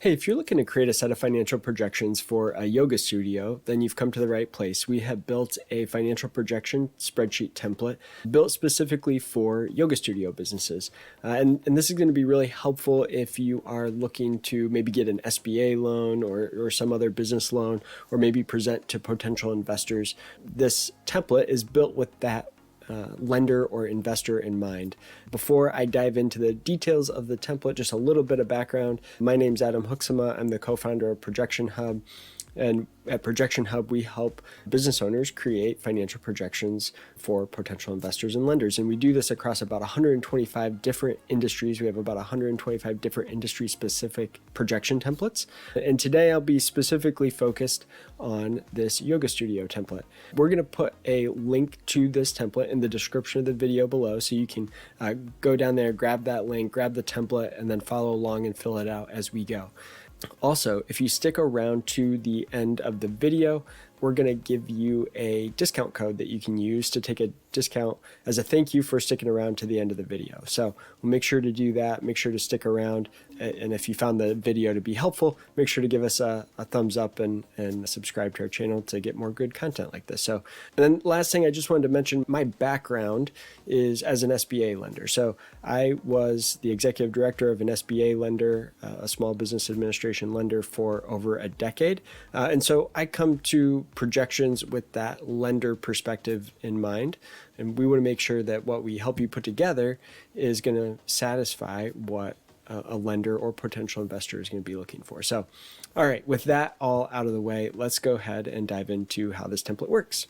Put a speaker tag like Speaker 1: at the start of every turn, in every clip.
Speaker 1: Hey, if you're looking to create a set of financial projections for a yoga studio, then you've come to the right place. We have built a financial projection spreadsheet template built specifically for yoga studio businesses. And this is going to be really helpful if you are looking to maybe get an SBA loan or some other business loan, or maybe present to potential investors. This template is built with that lender or investor in mind. Before I dive into the details of the template, just a little bit of background. My name's Adam Huxama. I'm the co-founder of ProjectionHub. And at ProjectionHub, we help business owners create financial projections for potential investors and lenders. And we do this across about 125 different industries. We have about 125 different industry-specific projection templates. And today I'll be specifically focused on this yoga studio template. We're going to put a link to this template in the description of the video below, so you can go down there, grab that link, grab the template, and then follow along and fill it out as we go. Also, if you stick around to the end of the video, we're going to give you a discount code that you can use to take a discount as a thank you for sticking around to the end of the video. So we'll make sure to do that. Make sure to stick around. And if you found the video to be helpful, make sure to give us a thumbs up and subscribe to our channel to get more good content like this. So, and then last thing I just wanted to mention, my background is as an SBA lender. So I was the executive director of an SBA lender, a small business administration lender, for over a decade. And so I come to projections with that lender perspective in mind. And we want to make sure that what we help you put together is going to satisfy what a lender or potential investor is going to be looking for. So, all right, with that all out of the way, let's go ahead and dive into how this template works.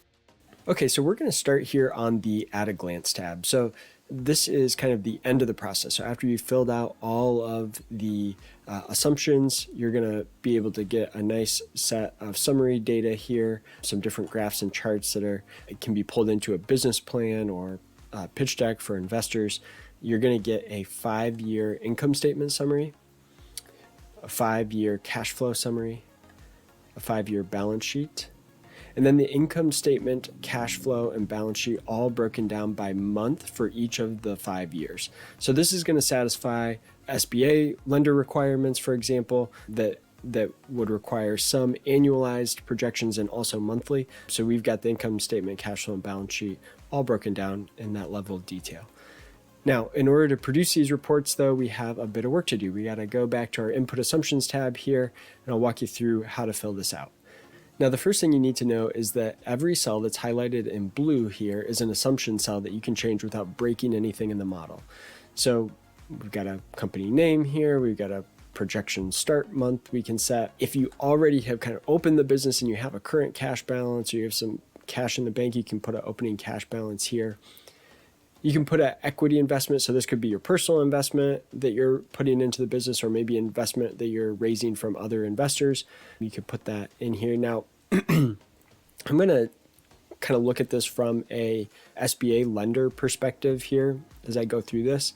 Speaker 1: Okay, so we're going to start here on the At a Glance tab. So this is kind of the end of the process. So after you've filled out all of the assumptions, you're going to be able to get a nice set of summary data here, some different graphs and charts that can be pulled into a business plan or a pitch deck for investors. You're going to get a 5-year income statement summary, a 5-year cash flow summary, a 5-year balance sheet, and then the income statement, cash flow, and balance sheet all broken down by month for each of the 5 years. So this is going to satisfy SBA lender requirements, for example, that would require some annualized projections and also monthly. So we've got the income statement, cash flow, and balance sheet all broken down in that level of detail. Now, in order to produce these reports, though, we have a bit of work to do. We got to go back to our Input Assumptions tab here, and I'll walk you through how to fill this out. Now, the first thing you need to know is that every cell that's highlighted in blue here is an assumption cell that you can change without breaking anything in the model. So we've got a company name here. We've got a projection start month we can set. If you already have kind of opened the business and you have a current cash balance, or you have some cash in the bank, you can put an opening cash balance here. You can put an equity investment. So this could be your personal investment that you're putting into the business, or maybe investment that you're raising from other investors. You could put that in here. Now, I'm going to kind of look at this from a SBA lender perspective here as I go through this.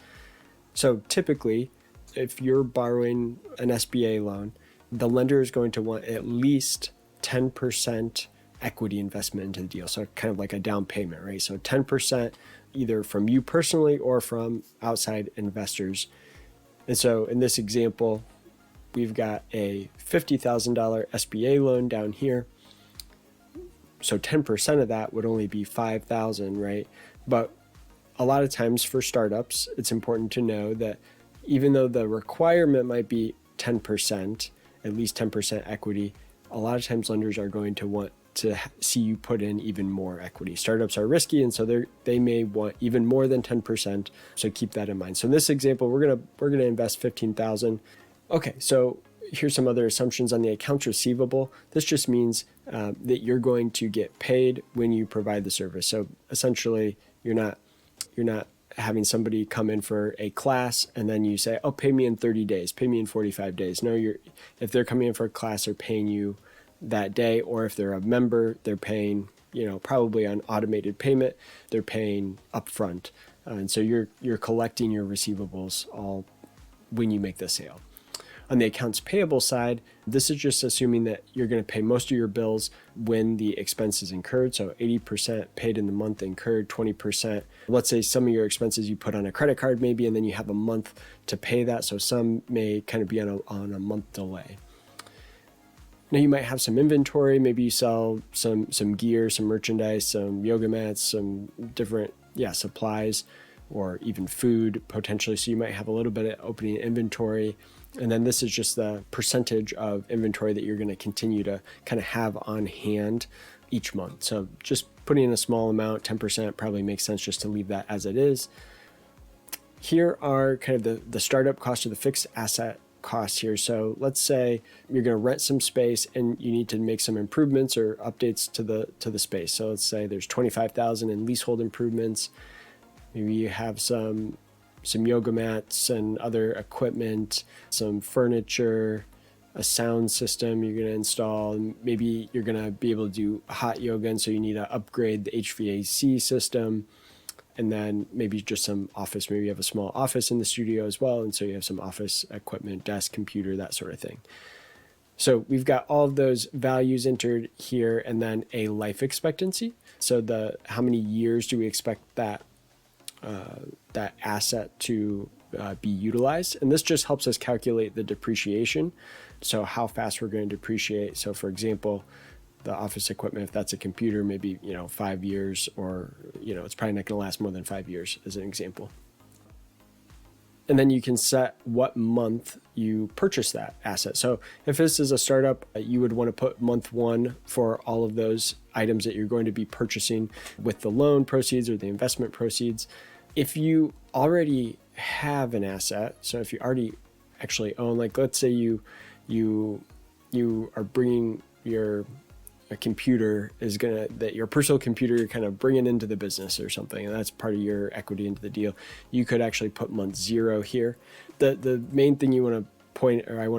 Speaker 1: So typically, if you're borrowing an SBA loan, the lender is going to want at least 10% equity investment into the deal. So kind of like a down payment, right? So 10% either from you personally or from outside investors. And so in this example, we've got a $50,000 SBA loan down here. So 10% of that would only be $5,000, right? But a lot of times for startups, it's important to know that even though the requirement might be 10%, at least 10% equity, a lot of times lenders are going to want to see you put in even more equity. Startups are risky, and so they may want even more than 10%. So keep that in mind. So in this example, we're gonna invest $15,000. Okay, so here's some other assumptions on the accounts receivable. This just means that you're going to get paid when you provide the service. So essentially, you're not having somebody come in for a class and then you say, "Oh, pay me in 30 days, pay me in 45 days." No, if they're coming in for a class, they're paying you that day, or if they're a member, they're paying, probably on automated payment, they're paying upfront. And so you're collecting your receivables all when you make the sale. On the accounts payable side, this is just assuming that you're going to pay most of your bills when the expense is incurred. So 80% paid in the month incurred, 20%. Let's say some of your expenses you put on a credit card maybe, and then you have a month to pay that. So some may kind of be on a month delay. Now you might have some inventory. Maybe you sell some gear, some merchandise, some yoga mats, some different supplies, or even food potentially. So you might have a little bit of opening inventory. And then this is just the percentage of inventory that you're going to continue to kind of have on hand each month. So just putting in a small amount, 10% probably makes sense just to leave that as it is. Here are kind of the startup cost of the fixed asset costs here. So let's say you're going to rent some space and you need to make some improvements or updates to the space. So let's say there's $25,000 in leasehold improvements. Maybe you have some yoga mats and other equipment, some furniture, a sound system you're going to install. Maybe you're going to be able to do hot yoga, and so you need to upgrade the HVAC system. And then maybe just some office. Maybe you have a small office in the studio as well, and so you have some office equipment, desk, computer, that sort of thing. So we've got all of those values entered here, and then a life expectancy. So how many years do we expect that asset to be utilized? And this just helps us calculate the depreciation. So how fast we're going to depreciate. So for example, the office equipment, if that's a computer, maybe 5 years, or it's probably not going to last more than 5 years as an example. And then you can set what month you purchase that asset. So if this is a startup, you would want to put month 1 for all of those items that you're going to be purchasing with the loan proceeds or the investment proceeds. If you already have an asset, so if you already actually own, like let's say you are bringing your computer that your personal computer you're kind of bringing into the business or something, and that's part of your equity into the deal, you could actually put month 0 here. The main thing I want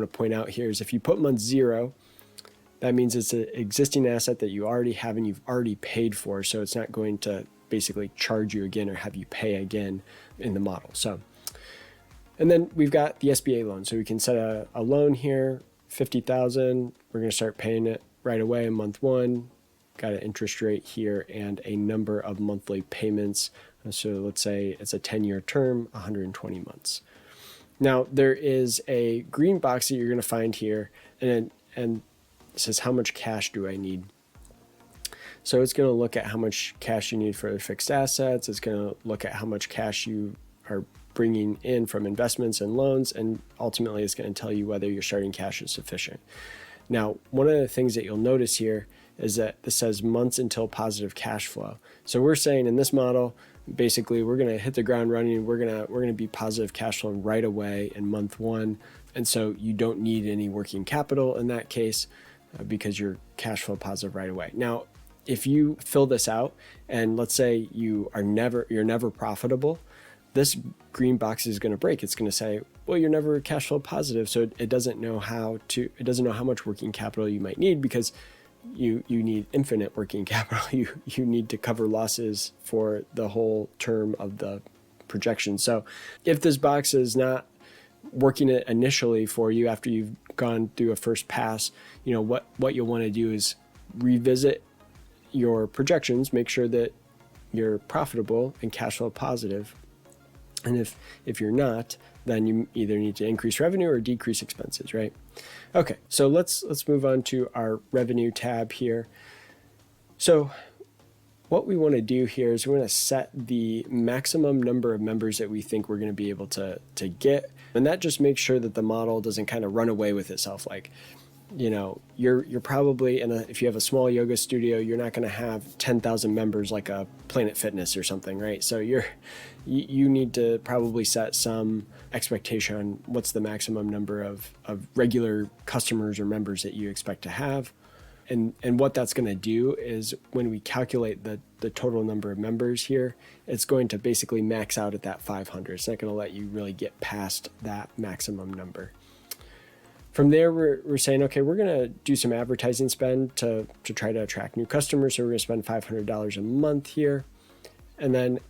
Speaker 1: to point out here is if you put month 0, that means it's an existing asset that you already have and you've already paid for, so it's not going to basically charge you again or have you pay again in the model. So, and then we've got the SBA loan, so we can set a loan here, $50,000. We're going to start paying it right away in month 1, got an interest rate here and a number of monthly payments. So let's say it's a 10-year term, 120 months. Now there is a green box that you're going to find here, and it says how much cash do I need? So it's going to look at how much cash you need for fixed assets. It's going to look at how much cash you are bringing in from investments and loans, and ultimately it's going to tell you whether your starting cash is sufficient. Now, one of the things that you'll notice here is that this says months until positive cash flow. So we're saying in this model, basically we're going to hit the ground running. We're going to be positive cash flow right away in month 1. And so you don't need any working capital in that case because you're cash flow positive right away. Now, if you fill this out and let's say you're never profitable, this green box is going to break. It's going to say, well, you're never cash flow positive. So it doesn't know how much working capital you might need because you need infinite working capital. You need to cover losses for the whole term of the projection. So if this box is not working it initially for you after you've gone through a first pass, what you'll want to do is revisit your projections, make sure that you're profitable and cash flow positive. And if you're not, then you either need to increase revenue or decrease expenses, right? Okay, so let's move on to our revenue tab here. So what we want to do here is we want to set the maximum number of members that we think we're going to be able to get. And that just makes sure that the model doesn't kind of run away with itself. Like, you're probably if you have a small yoga studio, you're not going to have 10,000 members like a Planet Fitness or something, right? So you need to probably set some expectation on what's the maximum number of regular customers or members that you expect to have. And what that's going to do is when we calculate the total number of members here, it's going to basically max out at that 500. It's not going to let you really get past that maximum number. From there, we're saying, okay, we're going to do some advertising spend to try to attract new customers. So we're going to spend $500 a month here. And then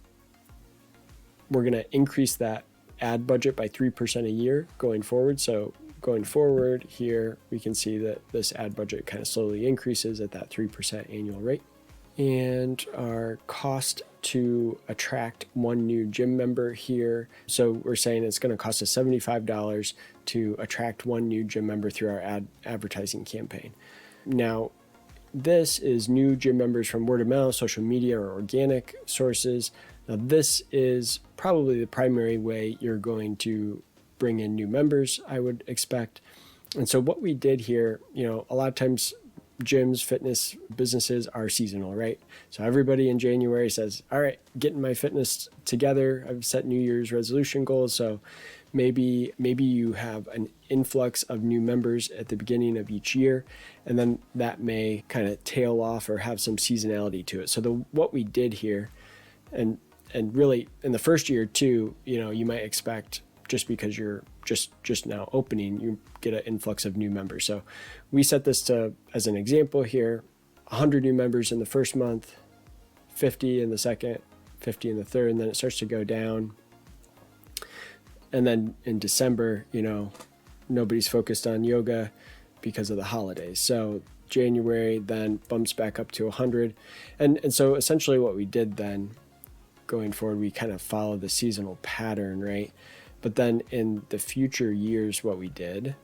Speaker 1: we're going to increase that ad budget by 3% a year going forward. So going forward here, we can see that this ad budget kind of slowly increases at that 3% annual rate. And our cost to attract one new gym member here. So we're saying it's going to cost us $75 to attract one new gym member through our advertising campaign. Now, this is new gym members from word of mouth, social media, or organic sources. Now, this is probably the primary way you're going to bring in new members, I would expect. And so what we did here, a lot of times gyms, fitness businesses are seasonal, right? So everybody in January says, all right, getting my fitness together. I've set New Year's resolution goals. So maybe you have an influx of new members at the beginning of each year, and then that may kind of tail off or have some seasonality to it. So what we did here, and really in the first year too, you might expect, just because you're just now opening, you get an influx of new members. So we set this to, as an example here, 100 new members in the first month, 50 in the second, 50 in the third, and then it starts to go down. And then in December, nobody's focused on yoga because of the holidays. So January then bumps back up to 100. And so essentially what we did then going forward, we kind of follow the seasonal pattern, right? But then in the future years, what we did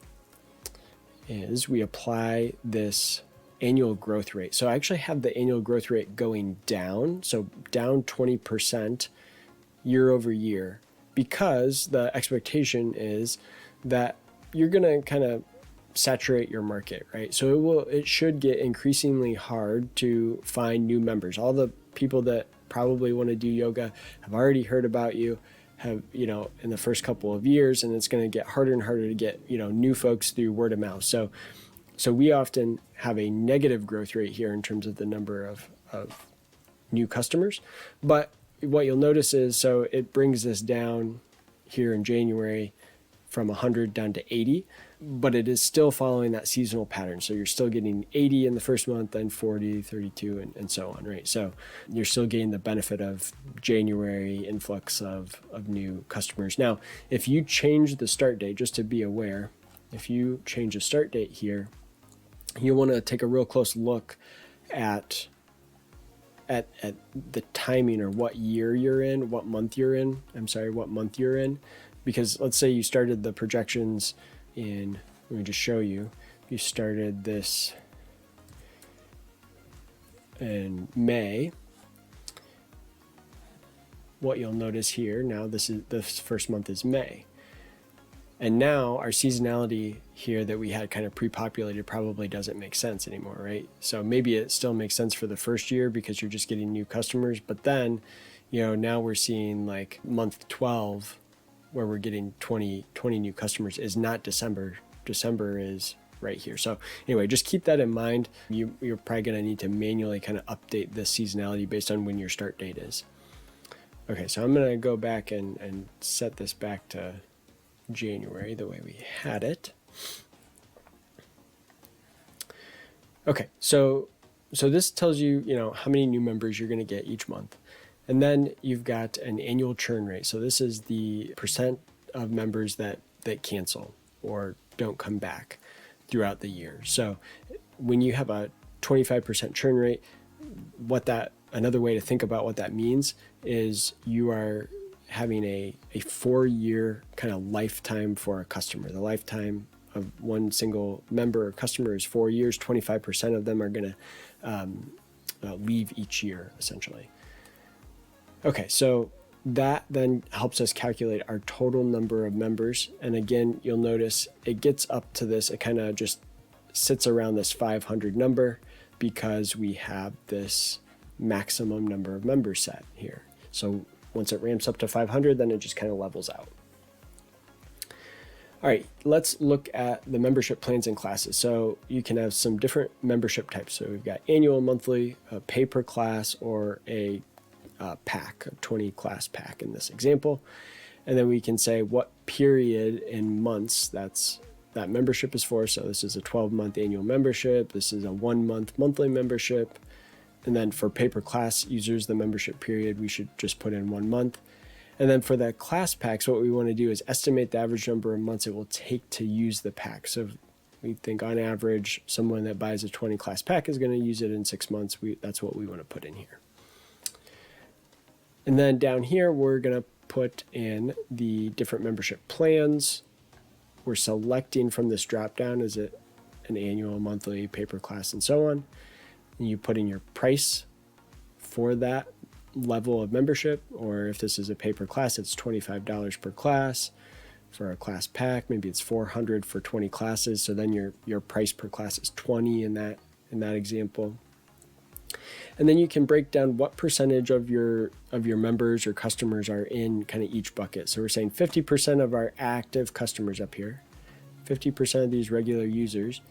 Speaker 1: is we apply this annual growth rate. So I actually have the annual growth rate going down. So down 20% year over year, because the expectation is that you're going to kind of saturate your market, right? So it should get increasingly hard to find new members. All the people that probably want to do yoga have already heard about you, have, in the first couple of years, and it's going to get harder and harder to get, new folks through word of mouth. So we often have a negative growth rate here in terms of the number of new customers. But what you'll notice is, so it brings this down here in January from 100 down to 80, but it is still following that seasonal pattern. So you're still getting 80 in the first month, then 40, 32, and so on, right? So you're still getting the benefit of January influx of new customers. Now, if you change the start date, just to be aware, if you change the start date here, you want to take a real close look at the timing, or what year you're in, what month you're in, because let's say you started the projections in, let me just show you, you started this in May. What you'll notice here, now this first month is May. And now our seasonality here that we had kind of pre-populated probably doesn't make sense anymore, right? So maybe it still makes sense for the first year because you're just getting new customers. But then, now we're seeing like month 12 where we're getting 20 new customers is not December. December is right here. So anyway, just keep that in mind. You're probably going to need to manually kind of update this seasonality based on when your start date is. Okay, so I'm going to go back and set this back to January the way we had it. Okay, so this tells you, how many new members you're going to get each month. And then you've got an annual churn rate. So this is the percent of members that cancel or don't come back throughout the year. So when you have a 25% churn rate, another way to think about what that means is you are having a 4-year kind of lifetime for a customer. The lifetime of one single member or customer is 4 years. 25% of them are going to leave each year, essentially. Okay, so that then helps us calculate our total number of members. And again, you'll notice it gets up to this, it kind of just sits around this 500 number because we have this maximum number of members set here. So once it ramps up to 500, then it just kind of levels out. All right, let's look at the membership plans and classes. So you can have some different membership types. So we've got annual, monthly, a pay per class, or a pack, a 20 class pack in this example. And then we can say what period in months that membership is for. So this is a 12-month annual membership. This is a 1-month monthly membership. And then for pay per class users, the membership period, we should just put in 1 month. And then for the class packs, what we want to do is estimate the average number of months it will take to use the pack. So we think on average, someone that buys a 20 class pack is going to use it in 6 months. That's what we want to put in here. And then down here, we're going to put in the different membership plans. We're selecting from this drop-down, is it an annual, monthly, paper class, and so on. And you put in your price for that level of membership, or if this is a paper class, it's $25 per class. For a class pack, maybe it's $400 for 20 classes. So then your price per class is $20 in that example. And then you can break down what percentage of your members or customers are in kind of each bucket. So we're saying 50% of our active customers up here, 50% of these regular users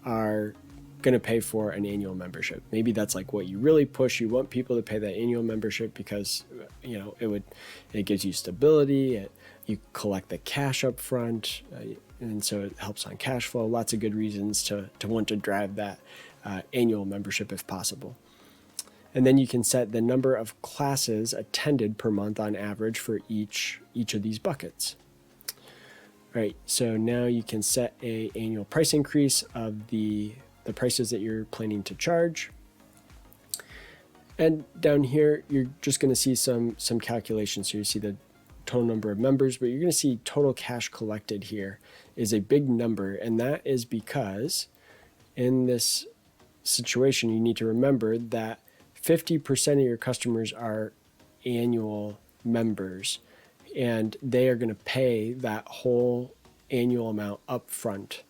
Speaker 1: are going to pay for an annual membership. Maybe that's like what you really push. You want people to pay that annual membership because, you know, it gives you stability. You collect the cash up front, and so it helps on cash flow. Lots of good reasons to want to drive that annual membership if possible. And then you can set the number of classes attended per month on average for each of these buckets. All right, so now you can set an annual price increase of the prices that you're planning to charge. And down here, you're just going to see some calculations. So you see the total number of members, but you're going to see total cash collected here is a big number. And that is because in this situation, you need to remember that 50% of your customers are annual members, and they are going to pay that whole annual amount up front.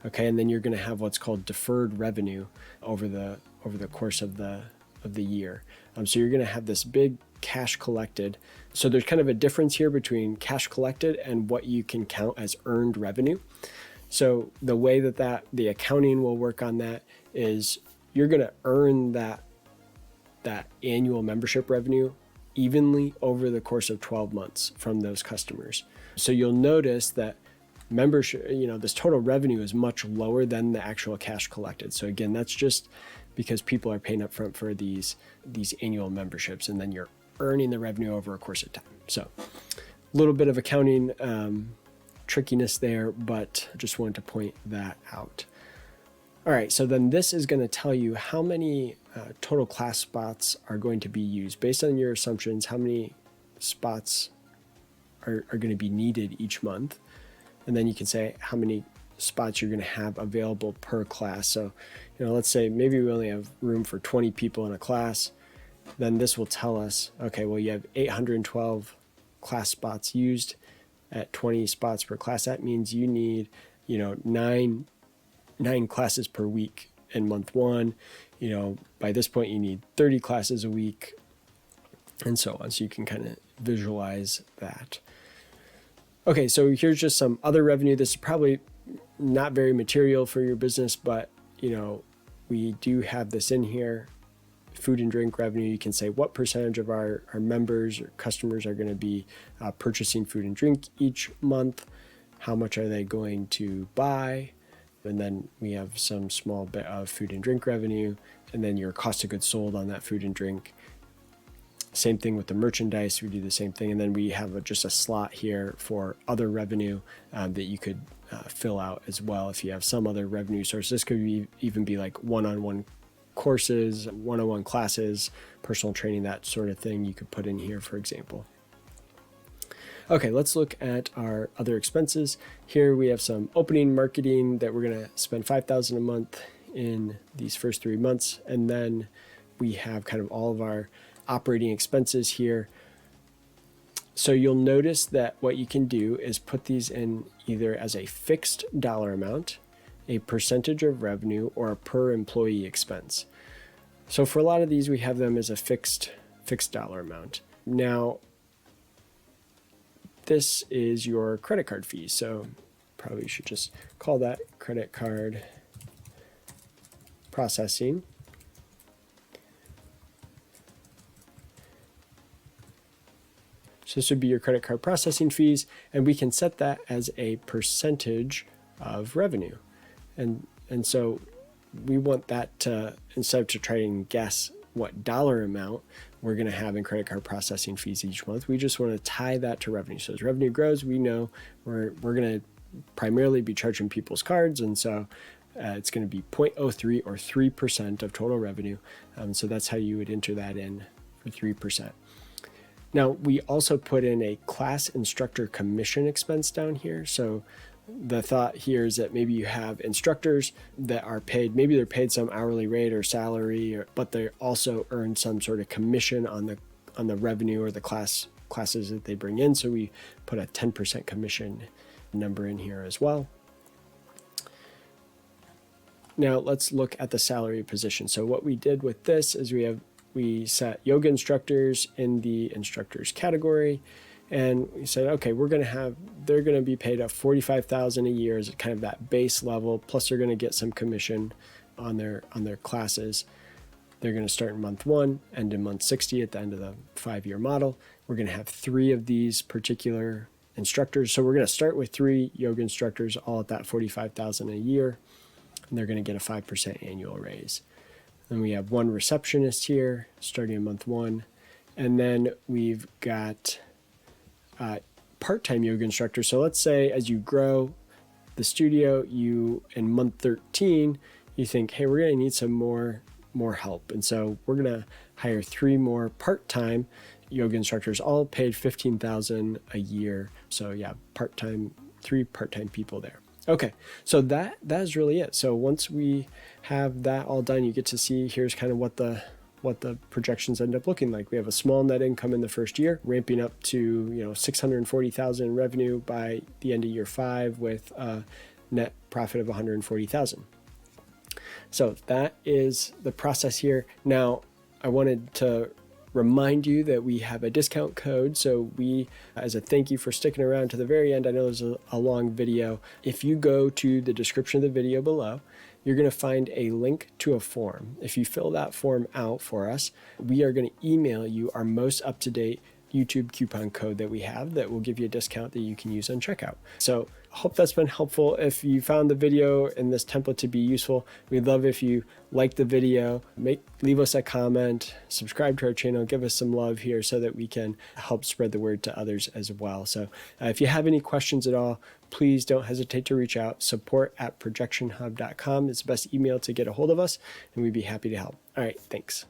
Speaker 1: Okay, and then you're going to have what's called deferred revenue over the course of the year. So you're going to have this big cash collected. So there's kind of a difference here between cash collected and what you can count as earned revenue. So the way that the accounting will work on that is you're going to earn that annual membership revenue evenly over the course of 12 months from those customers. So you'll notice that membership, this total revenue is much lower than the actual cash collected. So again, that's just because people are paying up front for these annual memberships, and then you're earning the revenue over a course of time. So a little bit of accounting trickiness there, but just wanted to point that out. All right, so then this is going to tell you how many total class spots are going to be used. Based on your assumptions, how many spots are going to be needed each month. And then you can say how many spots you're going to have available per class. So, let's say maybe we only have room for 20 people in a class. Then this will tell us, okay, well, you have 812 class spots used at 20 spots per class. That means you need, nine classes per week in month one. By this point, you need 30 classes a week, and so on. So you can kind of visualize that. Okay, so here's just some other revenue. This is probably not very material for your business, but we do have this in here. Food and drink revenue. You can say what percentage of our members or customers are going to be purchasing food and drink each month. How much are they going to buy? And then we have some small bit of food and drink revenue, and then your cost of goods sold on that food and drink. Same thing with the merchandise, we do the same thing. And then we have just a slot here for other revenue that you could fill out as well if you have some other revenue source. This could even be like one-on-one courses, one-on-one classes, personal training, that sort of thing you could put in here, for example. Okay, let's look at our other expenses. Here we have some opening marketing that we're going to spend $5,000 a month in these first 3 months. And then we have kind of all of our operating expenses here. So you'll notice that what you can do is put these in either as a fixed dollar amount, a percentage of revenue, or a per employee expense. So for a lot of these, we have them as a fixed dollar amount. Now, this is your credit card fee. So probably should just call that credit card processing. So this would be your credit card processing fees, and we can set that as a percentage of revenue. And so we want that to, instead of to try and guess what dollar amount, we're going to have in credit card processing fees each month. We just want to tie that to revenue. So as revenue grows, we know we're going to primarily be charging people's cards. And so it's going to be 0.03 or 3% of total revenue. So that's how you would enter that in for 3%. Now, we also put in a class instructor commission expense down here. So the thought here is that maybe you have instructors that are paid, maybe they're paid some hourly rate or salary, but they also earn some sort of commission on the revenue or the classes that they bring in. So we put a 10% commission number in here as well. Now let's look at the salary position. So what we did with this is we set yoga instructors in the instructors category, and we said, okay, they're going to be paid at $45,000 a year as kind of that base level, plus they're going to get some commission on their classes. They're going to start in month 1, end in month 60 at the end of the 5-year model. We're going to have 3 of these particular instructors. So we're going to start with 3 yoga instructors, all at that $45,000 a year, and they're going to get a 5% annual raise. Then we have 1 receptionist here starting in month 1. And then we've got part-time yoga instructors. So let's say as you grow the studio, in month 13, you think, hey, we're going to need some more help. And so we're going to hire 3 more part-time yoga instructors, all paid $15,000 a year. So yeah, 3 part-time people there. Okay, so that is really it. So once we have that all done, you get to see here's kind of what the projections end up looking like. We have a small net income in the first year, ramping up to $640,000 in revenue by the end of year 5 with a net profit of $140,000. So that is the process here. Now, I wanted to remind you that we have a discount code. So we, as a thank you for sticking around to the very end, I know there's a long video. If you go to the description of the video below, you're going to find a link to a form. If you fill that form out for us, we are going to email you our most up-to-date YouTube coupon code that we have that will give you a discount that you can use on checkout. So I hope that's been helpful. If you found the video and this template to be useful, we'd love if you like the video, leave us a comment, subscribe to our channel, give us some love here so that we can help spread the word to others as well. So if you have any questions at all, please don't hesitate to reach out. support@projectionhub.com is the best email to get a hold of us, and we'd be happy to help. All right, thanks.